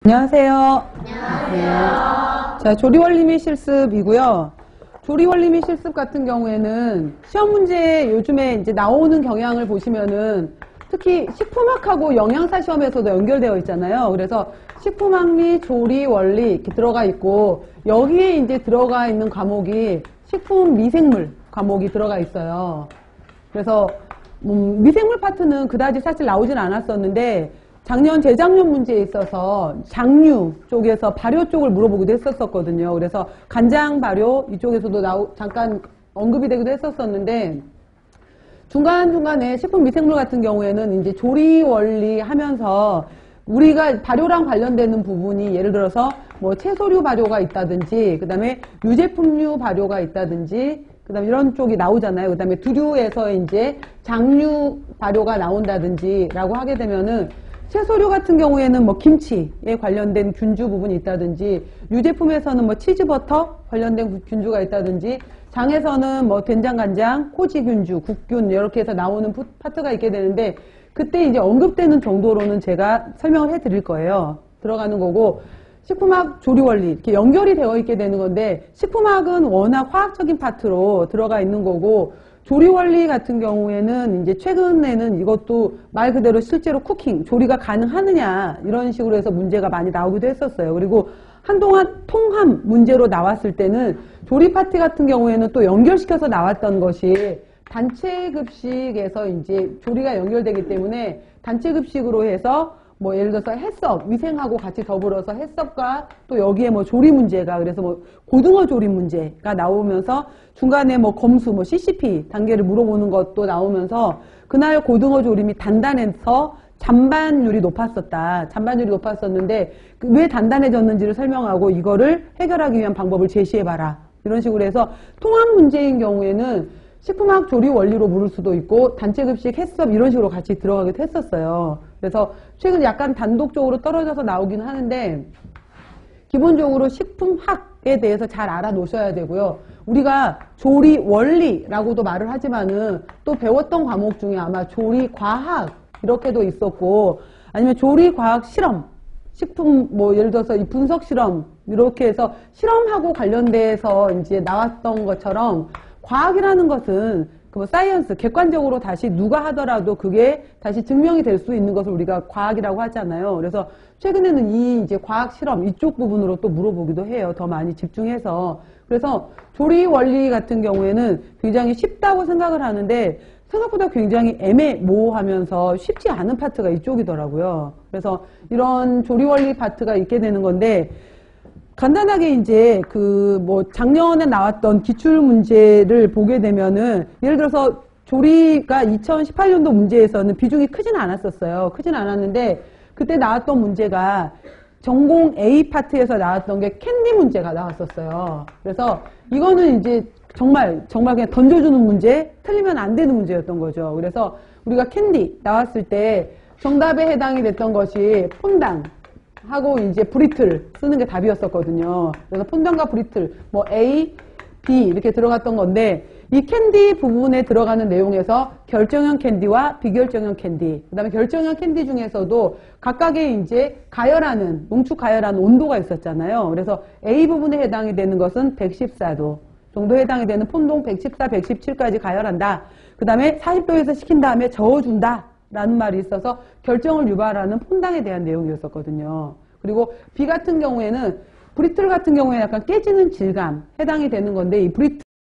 안녕하세요. 안녕하세요. 자, 조리원리 및 실습이고요. 조리원리 및 실습 같은 경우에는 시험 문제 요즘에 이제 나오는 경향을 보시면은 특히 식품학하고 영양사 시험에서도 연결되어 있잖아요. 그래서 식품학 및 조리원리 이렇게 들어가 있고, 여기에 이제 들어가 있는 과목이 식품 미생물 과목이 들어가 있어요. 그래서 미생물 파트는 그다지 사실 나오진 않았었는데, 작년, 재작년 문제에 있어서 장류 쪽에서 발효 쪽을 물어보기도 했었거든요. 그래서 간장 발효 이쪽에서도 잠깐 언급이 되기도 했었는데, 중간중간에 식품 미생물 같은 경우에는 이제 조리 원리 하면서 우리가 발효랑 관련되는 부분이 예를 들어서 뭐 채소류 발효가 있다든지, 그 다음에 유제품류 발효가 있다든지, 그 다음에 이런 쪽이 나오잖아요. 그 다음에 두류에서 이제 장류 발효가 나온다든지 라고 하게 되면은, 채소류 같은 경우에는 뭐 김치에 관련된 균주 부분이 있다든지, 유제품에서는 뭐 치즈버터 관련된 균주가 있다든지, 장에서는 뭐 된장간장, 코지균주, 국균 이렇게 해서 나오는 파트가 있게 되는데, 그때 이제 언급되는 정도로는 제가 설명을 해드릴 거예요. 들어가는 거고, 식품학 조리원리 이렇게 연결이 되어 있게 되는 건데, 식품학은 워낙 화학적인 파트로 들어가 있는 거고, 조리원리 같은 경우에는 이제 최근에는 이것도 말 그대로 실제로 쿠킹, 조리가 가능하느냐 이런 식으로 해서 문제가 많이 나오기도 했었어요. 그리고 한동안 통합 문제로 나왔을 때는 조리 파트 같은 경우에는 또 연결시켜서 나왔던 것이 단체 급식에서 이제 조리가 연결되기 때문에 단체 급식으로 해서 뭐 예를 들어서 해썹, 위생하고 같이 더불어서 해썹과 또 여기에 뭐 조리 문제가, 그래서 뭐 고등어 조리 문제가 나오면서 중간에 뭐 검수, 뭐 CCP 단계를 물어보는 것도 나오면서 그날 고등어 조림이 단단해서 잔반율이 높았었다. 잔반율이 높았었는데 왜 단단해졌는지를 설명하고 이거를 해결하기 위한 방법을 제시해봐라. 이런 식으로 해서 통합 문제인 경우에는 식품학 조리 원리로 물을 수도 있고 단체급식 해썹 이런 식으로 같이 들어가기도 했었어요. 그래서 최근 약간 단독적으로 떨어져서 나오긴 하는데, 기본적으로 식품학에 대해서 잘 알아놓으셔야 되고요. 우리가 조리 원리라고도 말을 하지만은 또 배웠던 과목 중에 아마 조리 과학 이렇게도 있었고, 아니면 조리 과학 실험, 식품 뭐 예를 들어서 이 분석 실험 이렇게 해서 실험하고 관련돼서 이제 나왔던 것처럼, 과학이라는 것은 그 사이언스, 객관적으로 다시 누가 하더라도 그게 다시 증명이 될 수 있는 것을 우리가 과학이라고 하잖아요. 그래서 최근에는 이 이제 과학 실험 이쪽 부분으로 또 물어보기도 해요. 더 많이 집중해서. 그래서 조리 원리 같은 경우에는 굉장히 쉽다고 생각을 하는데 생각보다 굉장히 애매모호하면서 쉽지 않은 파트가 이쪽이더라고요. 그래서 이런 조리 원리 파트가 있게 되는 건데, 간단하게 이제 뭐 작년에 나왔던 기출 문제를 보게 되면은 예를 들어서 조리가 2018년도 문제에서는 비중이 크진 않았었어요. 크진 않았는데 그때 나왔던 문제가 전공 A 파트에서 나왔던 게 캔디 문제가 나왔었어요. 그래서 이거는 이제 정말 그냥 던져주는 문제, 틀리면 안 되는 문제였던 거죠. 그래서 우리가 캔디 나왔을 때 정답에 해당이 됐던 것이 폰당 하고 이제 브리틀 쓰는 게 답이었었거든요. 그래서 폰당과 브리틀 뭐 A, B 이렇게 들어갔던 건데, 이 캔디 부분에 들어가는 내용에서 결정형 캔디와 비결정형 캔디, 그 다음에 결정형 캔디 중에서도 각각의 이제 가열하는, 농축 가열하는 온도가 있었잖아요. 그래서 A 부분에 해당이 되는 것은 114도 정도에 해당이 되는 폰동 114, 117까지 가열한다. 그 다음에 40도에서 식힌 다음에 저어준다 라는 말이 있어서 결정을 유발하는 폰당에 대한 내용이었었거든요. 그리고 B 같은 경우에는 브리틀 같은 경우에 약간 깨지는 질감 해당이 되는 건데, 이 브리틀